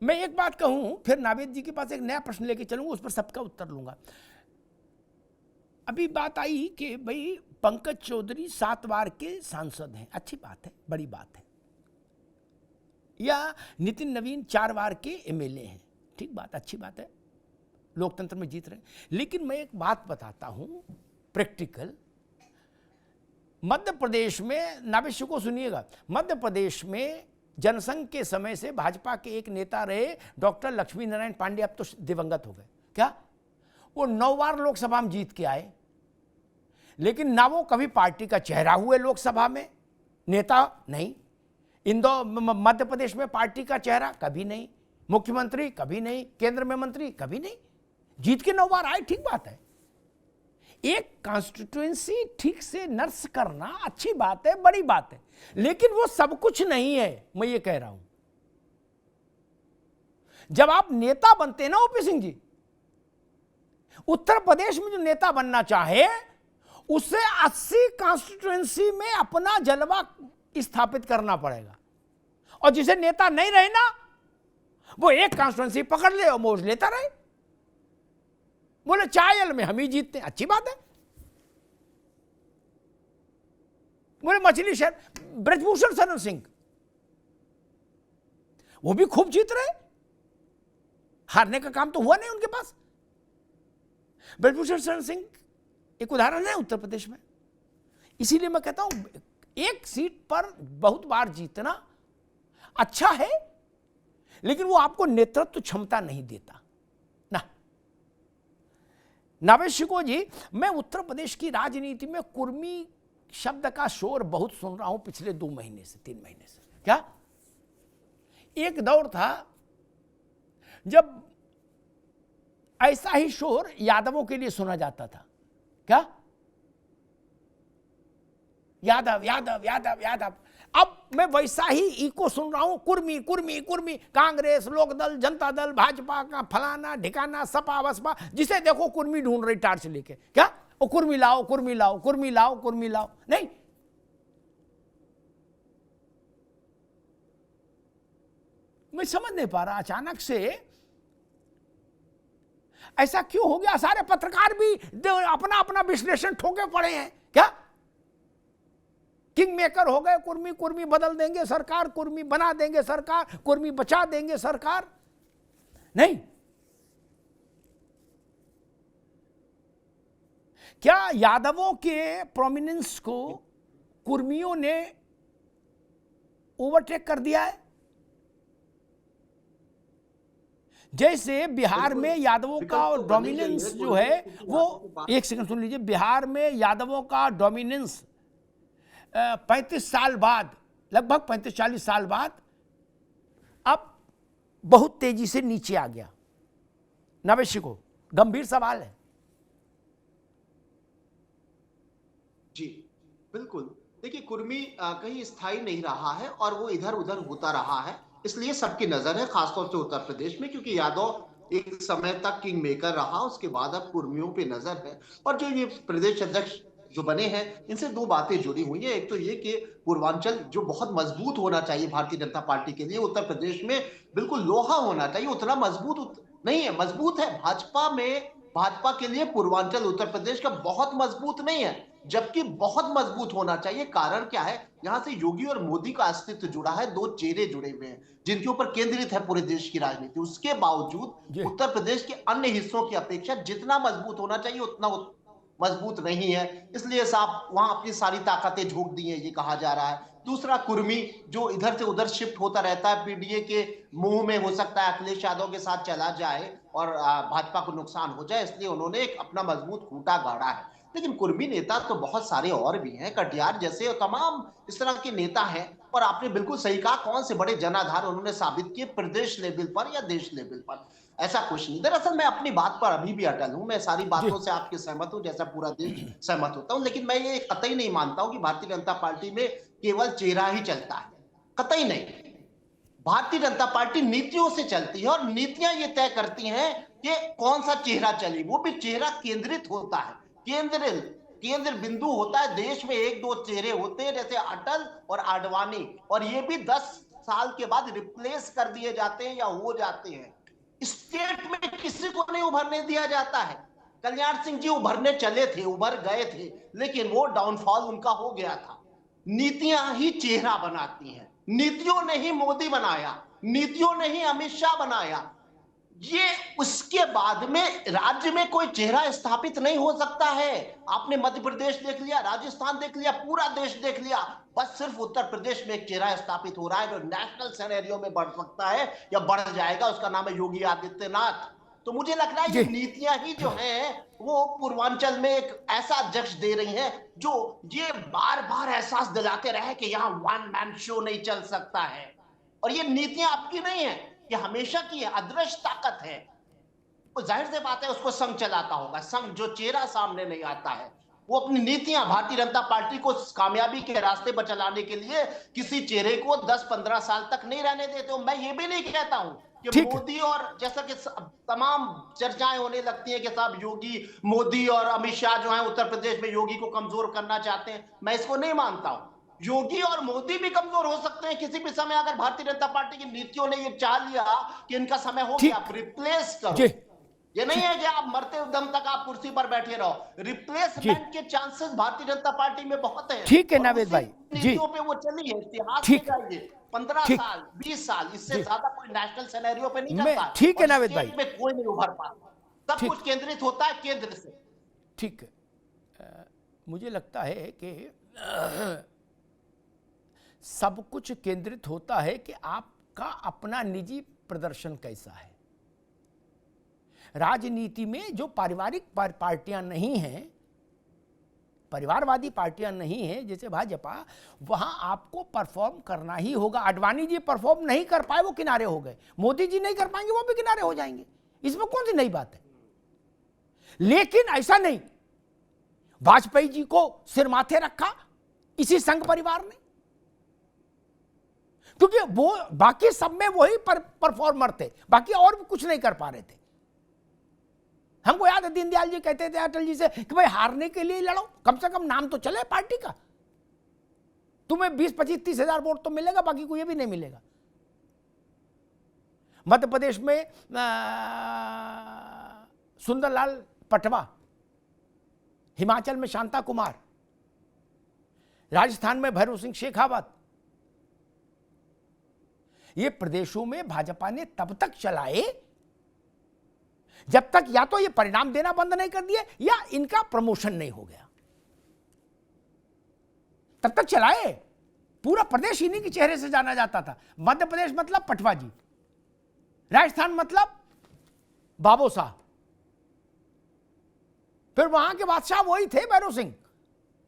मैं एक बात कहूं, फिर नावेद जी के पास एक नया प्रश्न लेके चलूंगा, उस पर सबका उत्तर लूंगा। अभी बात आई कि भाई पंकज चौधरी 7 बार के सांसद हैं, अच्छी बात है, बड़ी बात है, या नितिन नवीन 4 बार के एमएलए हैं, ठीक बात, अच्छी बात है, लोकतंत्र में जीत रहे हैं। लेकिन मैं एक बात बताता हूं प्रैक्टिकल, मध्य प्रदेश में, नावेद को सुनिएगा, मध्य प्रदेश में जनसंघ के समय से भाजपा के एक नेता रहे डॉक्टर लक्ष्मी नारायण पांडे, अब तो दिवंगत हो गए, क्या वो 9 बार लोकसभा में जीत के आए, लेकिन ना वो कभी पार्टी का चेहरा हुए लोकसभा में, नेता नहीं, इंदौर मध्य प्रदेश में पार्टी का चेहरा कभी नहीं, मुख्यमंत्री कभी नहीं, केंद्र में मंत्री कभी नहीं, जीत के 9 बार आए, ठीक बात है। एक कॉन्स्टिट्यूएंसी ठीक से नर्स करना अच्छी बात है, बड़ी बात है, लेकिन वो सब कुछ नहीं है, मैं ये कह रहा हूं। जब आप नेता बनते हैं ना ओपी सिंह जी, उत्तर प्रदेश में जो नेता बनना चाहे उसे 80 कॉन्स्टिट्यूएंसी में अपना जलवा स्थापित करना पड़ेगा, और जिसे नेता नहीं रहे ना, वो एक कॉन्स्टिट्यूएंसी पकड़ ले और मौज लेता रहे, बोले चायल में हम ही जीतते हैं, अच्छी बात है। बोले मछली शहर ब्रजभूषण शरण सिंह, वो भी खूब जीत रहे, हारने का काम तो हुआ नहीं उनके पास। ब्रजभूषण शरण सिंह एक उदाहरण है उत्तर प्रदेश में। इसीलिए मैं कहता हूं एक सीट पर बहुत बार जीतना अच्छा है, लेकिन वो आपको नेतृत्व क्षमता नहीं देता ना। नावेद शिको जी, मैं उत्तर प्रदेश की राजनीति में कुर्मी शब्द का शोर बहुत सुन रहा हूं पिछले 2 महीने से, 3 महीने से। क्या एक दौर था जब ऐसा ही शोर यादवों के लिए सुना जाता था, क्या यादव यादव यादव यादव, अब मैं वैसा ही इको सुन रहा हूं, कुर्मी कुर्मी कुर्मी, कांग्रेस, लोकदल, जनता दल, भाजपा का फलाना ढिकाना, सपा बसपा, जिसे देखो कुर्मी ढूंढ रही टार्च लेके, क्या वो कुर्मी लाओ कुर्मी लाओ कुर्मी लाओ कुर्मी लाओ। नहीं, मैं समझ नहीं पा रहा अचानक से ऐसा क्यों हो गया। सारे पत्रकार भी अपना अपना विश्लेषण ठोके पड़े हैं, क्या किंग मेकर हो गए, कुर्मी कुर्मी बदल देंगे सरकार, कुर्मी बना देंगे सरकार, कुर्मी बचा देंगे सरकार। नहीं, क्या यादवों के प्रोमिनेंस को कुर्मियों ने ओवरटेक कर दिया है? जैसे बिहार में यादवों का डोमिनेंस जो है वो, एक सेकंड सुन लीजिए, बिहार में यादवों का डोमिनेंस 35 साल बाद, लगभग 35-40 साल बाद अब बहुत तेजी से नीचे आ गया। नावेद को गंभीर सवाल है जी। बिल्कुल, देखिए कुर्मी कहीं स्थायी नहीं रहा है और वो इधर उधर होता रहा है, इसलिए सबकी नजर है खासतौर से उत्तर प्रदेश में, क्योंकि यादव एक समय तक किंग मेकर रहा, उसके बाद अब कुर्मियों पे नजर है। और जो ये प्रदेश अध्यक्ष जो बने हैं, इनसे 2 बातें जुड़ी हुई है। एक तो ये कि पूर्वांचल जो बहुत मजबूत होना चाहिए भारतीय जनता पार्टी के लिए, उत्तर प्रदेश में बिल्कुल लोहा होना चाहिए, उतना मजबूत नहीं है। मजबूत है भाजपा में, भाजपा के लिए पूर्वांचल उत्तर प्रदेश का बहुत मजबूत नहीं है, जबकि बहुत मजबूत होना चाहिए। कारण क्या है, यहां से योगी और मोदी का अस्तित्व जुड़ा है, 2 चेहरे जुड़े हुए हैं जिनके ऊपर केंद्रित है पूरे देश की राजनीति। उसके बावजूद उत्तर प्रदेश के अन्य हिस्सों की अपेक्षा जितना मजबूत होना चाहिए उतना मजबूत नहीं है, इसलिए साहब वहां अपनी सारी ताकतें झोंक दी है, ये कहा जा रहा है। दूसरा, कुर्मी जो इधर से उधर शिफ्ट होता रहता है, पीडीए के मुंह में हो सकता है अखिलेश यादव के साथ चला जाए और भाजपा को नुकसान हो जाए, इसलिए उन्होंने एक अपना मजबूत खूंटा गाड़ा है। लेकिन कुर्मी नेता तो बहुत सारे और भी हैं, कटियार जैसे तमाम इस तरह के नेता हैं। और आपने बिल्कुल सही कहा, कौन से बड़े जनाधार उन्होंने साबित किए प्रदेश लेवल पर या देश लेवल पर, ऐसा कुछ नहीं। दरअसल मैं अपनी बात पर अभी भी अटल हूं, मैं सारी बातों से आपके सहमत हूं, जैसा पूरा देश सहमत होता हूं। लेकिन मैं ये कतई नहीं मानता हूं कि भारतीय जनता पार्टी में केवल चेहरा ही चलता है, कतई नहीं। भारतीय जनता पार्टी नीतियों से चलती है और नीतियां ये तय करती हैं कि कौन सा चेहरा चले, वो भी चेहरा केंद्रित होता है, केंद्र बिंदु होता है। देश में 1-2 चेहरे होते हैं, जैसे अटल और आडवाणी, और ये भी 10 साल के बाद रिप्लेस कर दिए जाते हैं या हो जाते हैं। स्टेट में किसी को नहीं उभरने दिया जाता है। कल्याण सिंह जी उभरने चले थे, उभर गए थे, लेकिन वो डाउनफॉल उनका हो गया था। नीतियां ही चेहरा बनाती हैं। नीतियों ने ही मोदी बनाया, नीतियों ने ही अमित शाह बनाया। ये उसके बाद में राज्य में कोई चेहरा स्थापित नहीं हो सकता है। आपने मध्य प्रदेश देख लिया, राजस्थान देख लिया, पूरा देश देख लिया, बस सिर्फ उत्तर प्रदेश में एक चेहरा स्थापित हो रहा है जो नेशनल सिनेरियो में बढ़ सकता है या बढ़ जाएगा, उसका नाम है योगी आदित्यनाथ। तो मुझे लग रहा है ये नीतियां ही जो हैं वो पूर्वांचल में एक ऐसा अध्यक्ष दे रही हैं जो ये बार बार एहसास दिलाते रहे कि यहाँ वन मैन शो नहीं चल सकता है। और ये नीतियां आपकी नहीं है, ये हमेशा की है, अदृश्य ताकत है। तो जाहिर सी बात है उसको संघ चलाता होगा। संघ जो चेहरा सामने नहीं आता है वो अपनी नीतियां भारतीय जनता पार्टी को कामयाबी के रास्ते पर चलाने के लिए किसी चेहरे को 10-15 साल तक नहीं रहने देते हो। मैं ये भी नहीं कहता हूं कि मोदी और जैसा कि तमाम चर्चाएं होने लगती हैं कि साहब योगी, मोदी और अमित शाह जो है उत्तर प्रदेश में योगी को कमजोर करना चाहते हैं, मैं इसको नहीं मानता हूं। योगी और मोदी भी कमजोर हो सकते हैं किसी भी समय अगर भारतीय जनता पार्टी की नीतियों ने ये चाह लिया कि इनका समय हो गया, रिप्लेस करो। ये नहीं है कि आप मरते दम तक आप कुर्सी पर बैठे रहो। रिप्लेसमेंट के चांसेस भारतीय जनता पार्टी में बहुत हैं। ठीक है नावेद भाई, नीतियों पे वो चली है, इतिहास में जाइए 15 साल 20 साल, इससे ज्यादा कोई नेशनल सिनेरियो पे नहीं चलता। ठीक है नावेद भाई, में कोई नहीं उभर पाता, सब कुछ केंद्रित होता है केंद्र से। ठीक है, मुझे लगता है कि सब कुछ केंद्रित होता है कि आपका अपना निजी प्रदर्शन कैसा है। राजनीति में जो पारिवारिक पार्टियां नहीं हैं, परिवारवादी पार्टियां नहीं हैं जैसे भाजपा, वहां आपको परफॉर्म करना ही होगा। आडवाणी जी परफॉर्म नहीं कर पाए, वो किनारे हो गए। मोदी जी नहीं कर पाएंगे, वो भी किनारे हो जाएंगे। इसमें कौन सी नई बात है? लेकिन ऐसा नहीं, वाजपेयी जी को सिर माथे रखा इसी संघ परिवार ने, क्योंकि वो बाकी सब में वही परफॉर्मर थे, बाकी और भी कुछ नहीं कर पा रहे थे। हमको याद है दीनदयाल जी कहते थे अटल जी से कि भाई हारने के लिए लड़ो, कम से कम नाम तो चले पार्टी का। तुम्हें 20-25-30 हजार वोट तो मिलेगा, बाकी कोई भी नहीं मिलेगा। मध्य प्रदेश में सुंदरलाल पटवा, हिमाचल में शांता कुमार, राजस्थान में भैरव सिंह शेखावत, ये प्रदेशों में भाजपा ने तब तक चलाए जब तक या तो ये परिणाम देना बंद नहीं कर दिए या इनका प्रमोशन नहीं हो गया। तब तक चलाए, पूरा प्रदेश इन्हीं के चेहरे से जाना जाता था। मध्य प्रदेश मतलब पटवा जी, राजस्थान मतलब बाबू साहब, फिर वहां के बादशाह वही थे भैरव सिंह,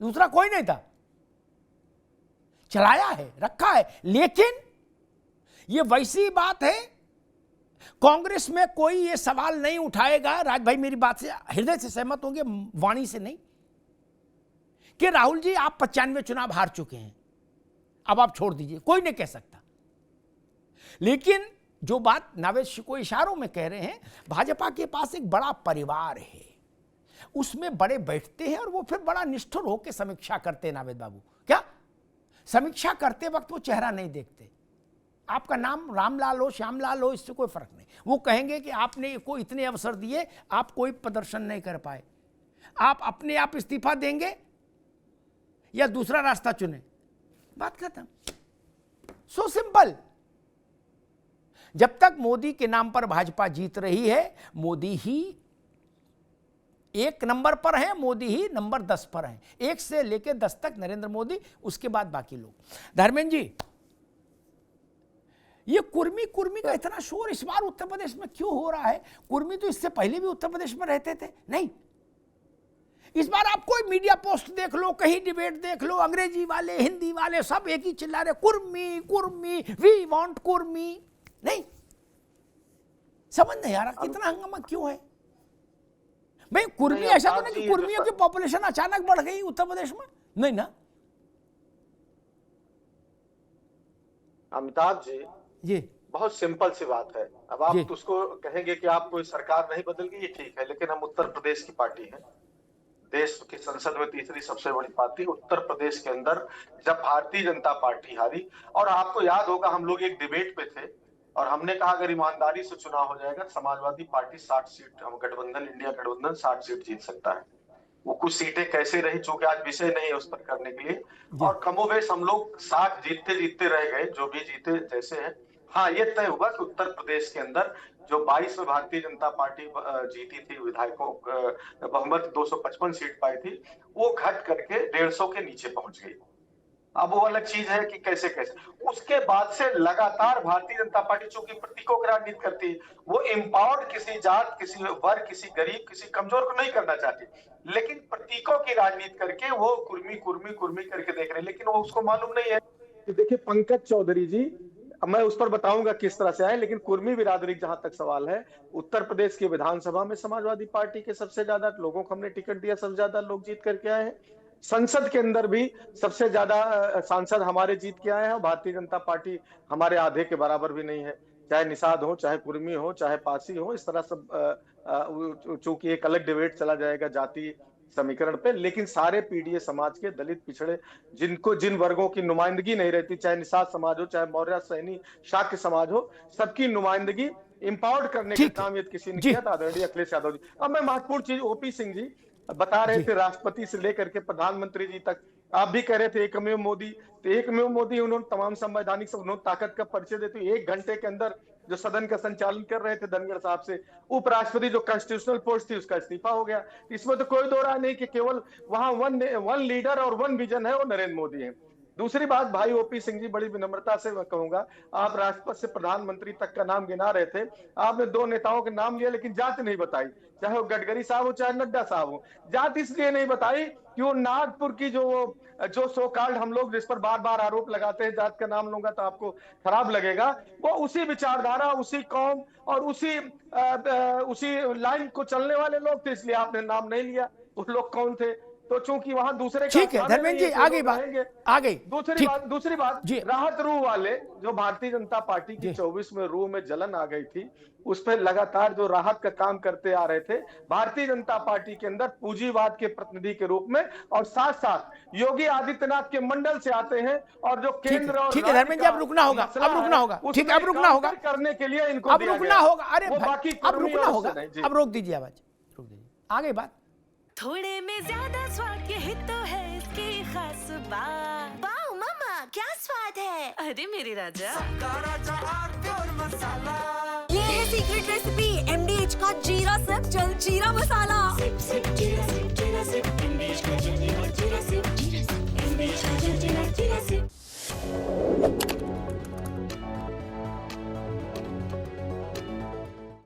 दूसरा कोई नहीं था। चलाया है, रखा है। लेकिन ये वैसी बात है, कांग्रेस में कोई ये सवाल नहीं उठाएगा, राज भाई मेरी बात से हृदय से सहमत होंगे, वाणी से नहीं, कि राहुल जी आप 95 चुनाव हार चुके हैं, अब आप छोड़ दीजिए, कोई नहीं कह सकता। लेकिन जो बात नावेद को इशारों में कह रहे हैं, भाजपा के पास एक बड़ा परिवार है, उसमें बड़े बैठते हैं और वो फिर बड़ा निष्ठुर होकर समीक्षा करते हैं। नावेद बाबू, क्या समीक्षा करते वक्त वो चेहरा नहीं देखते। आपका नाम रामलाल हो, श्यामलाल हो, इससे कोई फर्क नहीं। वो कहेंगे कि आपने को इतने अवसर दिए, आप कोई प्रदर्शन नहीं कर पाए, आप अपने आप इस्तीफा देंगे या दूसरा रास्ता चुने, बात खत्म। So simple. जब तक मोदी के नाम पर भाजपा जीत रही है, मोदी ही 1 नंबर पर है, मोदी ही नंबर 10 पर है। 1 से लेकर 10 तक नरेंद्र मोदी, उसके बाद बाकी लोग। धर्मेंद्र जी, ये कुर्मी का इतना शोर इस बार उत्तर प्रदेश में क्यों हो रहा है? कुर्मी तो इससे पहले भी उत्तर प्रदेश में रहते थे। नहीं, इस बार आप कोई मीडिया पोस्ट देख लो, कहीं डिबेट देख लो, अंग्रेजी वाले, हिंदी वाले सब एक ही चिल्ला रहे, कुर्मी कुर्मी, वी वांट कुर्मी। नहीं, समझ नहीं आ रहा कितना हंगामा क्यों है भाई। कुर्मी ऐसा तो नहीं कि कुर्मियों की पॉपुलेशन अचानक बढ़ गई उत्तर प्रदेश में, नहीं ना अमिताभ जी, बहुत सिंपल सी बात है। अब आप उसको कहेंगे कि आप कोई सरकार नहीं बदल गई, ये ठीक है, लेकिन हम उत्तर प्रदेश की पार्टी हैं, देश की संसद में तीसरी सबसे बड़ी पार्टी, उत्तर प्रदेश के अंदर जब भारतीय जनता पार्टी हारी, और आपको याद होगा हम लोग एक डिबेट पे थे और हमने कहा अगर ईमानदारी से चुनाव हो जाएगा समाजवादी पार्टी 60 सीट, हम गठबंधन इंडिया गठबंधन 60 सीट जीत सकता है। वो कुछ सीटें कैसे रही, चूंकि आज विषय नहीं है उस पर करने के लिए, और कमोबेश हम लोग 60 जीतते जीतते रह गए, जो भी जीते जैसे हैं। हाँ, ये तय हुआ कि उत्तर प्रदेश के अंदर जो 22 में भारतीय जनता पार्टी जीती थी, विधायकों बहुमत 255 सीट पाई थी, वो घट करके 150 के नीचे पहुंच गई। अब वो अलग चीज है कि कैसे कैसे उसके बाद से लगातार भारतीय जनता पार्टी चूंकि प्रतीकों की राजनीति करती है, वो एम्पावर्ड किसी जात, किसी वर्ग, किसी गरीब, किसी कमजोर को नहीं करना चाहती, लेकिन प्रतीकों की राजनीति करके वो कुर्मी कुर्मी कुर्मी करके देख रहे हैं। लेकिन वो उसको मालूम नहीं है कि देखिए पंकज चौधरी जी, मैं उस पर बताऊंगा किस तरह से आए, लेकिन कुर्मी बिरादरी जहां तक सवाल है, उत्तर प्रदेश की विधानसभा में समाजवादी पार्टी के सबसे ज्यादा लोगों को हमने टिकट दिया, सबसे ज्यादा लोग जीत करके आए हैं। संसद के अंदर भी सबसे ज्यादा सांसद हमारे जीत के आए हैं। भारतीय जनता पार्टी हमारे आधे के बराबर भी नहीं है, चाहे निषाद हो, चाहे कुर्मी हो, चाहे पासी हो, इस तरह सब चूंकि एक अलग डिबेट चला जाएगा जाति समीकरण पे, लेकिन सारे पीडीए समाज के, दलित पिछड़े, जिनको जिन वर्गों की नुमाइंदगी नहीं रहती, चाहे निषाद समाज हो, चाहे मौर्य सैनी शाक्य समाज हो, सबकी नुमाइंदगी एम्पावर्ड करने का काम यदि किसी ने किया था आदरणीय अखिलेश यादव जी। अब मैं महत्वपूर्ण चीज ओपी सिंह जी बता रहे थे, राष्ट्रपति से लेकर के प्रधानमंत्री जी तक, आप भी कह रहे थे एकमेव मोदी, तो एकमेव मोदी उन्होंने तमाम संवैधानिक उन्होंने ताकत का परिचय देते 1 घंटे के अंदर जो सदन का संचालन कर रहे थे धनखड़ साहब से, उपराष्ट्रपति जो कॉन्स्टिट्यूशनल पोस्ट थी उसका इस्तीफा हो गया। इसमें तो कोई दो राय नहीं कि केवल वहां वन लीडर और वन विजन है, वो नरेंद्र मोदी है। दूसरी बात, भाई ओपी सिंह जी, बड़ी विनम्रता से मैं कहूंगा, आप राष्ट्रपति से प्रधानमंत्री तक का नाम गिना रहे थे, आपने 2 नेताओं के नाम लिया लेकिन जात नहीं बताई, चाहे वो गडकरी साहब हो चाहे नड्डा साहब हो। जात इसलिए नहीं बताई कि वो नागपुर की जो सो कॉल्ड हम लोग जिस पर बार बार आरोप लगाते हैं, जात का नाम लूंगा तो आपको खराब लगेगा, वो उसी विचारधारा, उसी कौम और उसी लाइन को चलने वाले लोग थे, इसलिए आपने नाम नहीं लिया। वो लोग कौन थे? तो चूंकि वहां दूसरे ठीक है धर्मेंद्र जी, आगे दूसरी बात राहत रूह वाले, जो भारतीय जनता पार्टी की 24 में रूह में जलन आ गई थी, उस पर लगातार जो राहत का काम करते आ रहे थे भारतीय जनता पार्टी के अंदर पूंजीवाद के प्रतिनिधि के रूप में, और साथ साथ योगी आदित्यनाथ के मंडल से आते हैं, और जो केंद्र और ठीक है धर्मेंद्र जी, अब रुकना होगा, ठीक है, अब रुकना होगा करने के लिए इनको अब रुकना होगा। अरे भाई, अब रुकना होगा, अब रोक दीजिए आवाज, रोक दीजिए, आगे बात। थोड़े में ज्यादा स्वाद यही तो है इसकी खास बात। वाओ मम्मा, क्या स्वाद है। अरे मेरे राजा, ये है सीक्रेट रेसिपी MDH का जीरा सिप जलजीरा मसाला। सिप सिप जीरा सिप